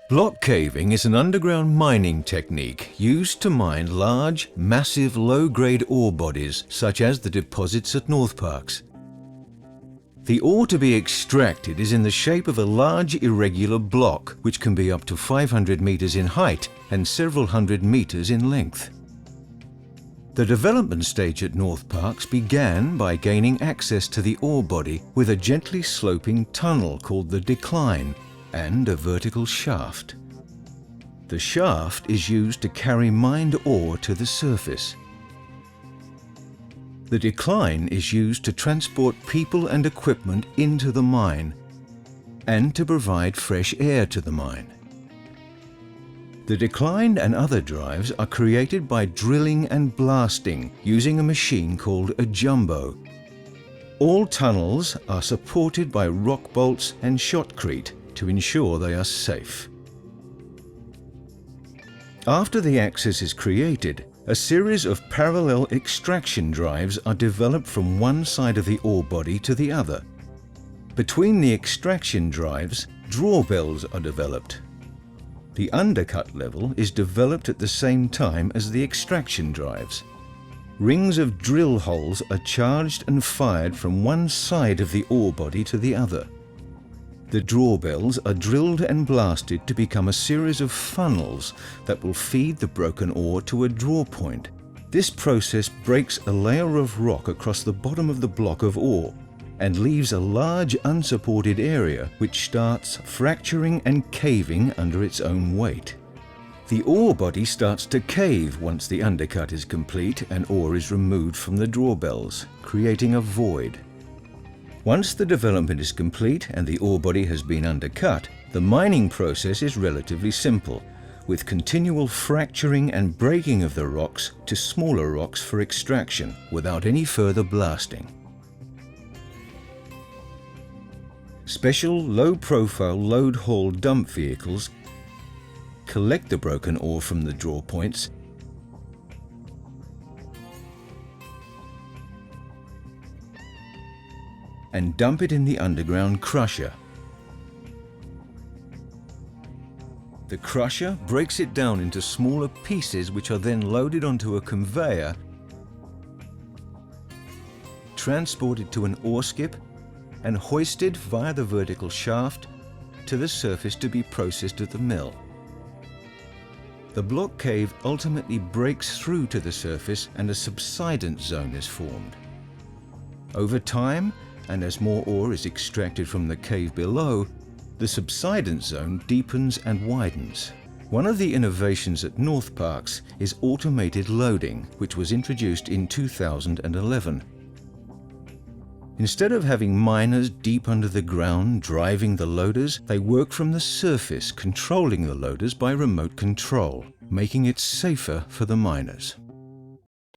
Block caving is an underground mining technique used to mine large, massive, low-grade ore bodies, such as the deposits at North Parks. The ore to be extracted is in the shape of a large irregular block, which can be up to 500 meters in height and several hundred meters in length. The development stage at North Parks began by gaining access to the ore body with a gently sloping tunnel called the decline and a vertical shaft. The shaft is used to carry mined ore to the surface. The decline is used to transport people and equipment into the mine and to provide fresh air to the mine. The decline and other drives are created by drilling and blasting using a machine called a jumbo. All tunnels are supported by rock bolts and shotcrete to ensure they are safe. After the access is created, a series of parallel extraction drives are developed from one side of the ore body to the other. Between the extraction drives, drawbells are developed. The undercut level is developed at the same time as the extraction drives. Rings of drill holes are charged and fired from one side of the ore body to the other. The drawbells are drilled and blasted to become a series of funnels that will feed the broken ore to a draw point. This process breaks a layer of rock across the bottom of the block of ore and leaves a large unsupported area which starts fracturing and caving under its own weight. The ore body starts to cave once the undercut is complete and ore is removed from the drawbells, creating a void. Once the development is complete and the ore body has been undercut, the mining process is relatively simple, with continual fracturing and breaking of the rocks to smaller rocks for extraction without any further blasting. Special low-profile load-haul dump vehicles collect the broken ore from the draw points and dump it in the underground crusher. The crusher breaks it down into smaller pieces which are then loaded onto a conveyor, transported to an ore skip and hoisted via the vertical shaft to the surface to be processed at the mill. The block cave ultimately breaks through to the surface and a subsidence zone is formed. Over time, and as more ore is extracted from the cave below, the subsidence zone deepens and widens. One of the innovations at North Parks is automated loading, which was introduced in 2011. Instead of having miners deep under the ground driving the loaders, they work from the surface, controlling the loaders by remote control, making it safer for the miners.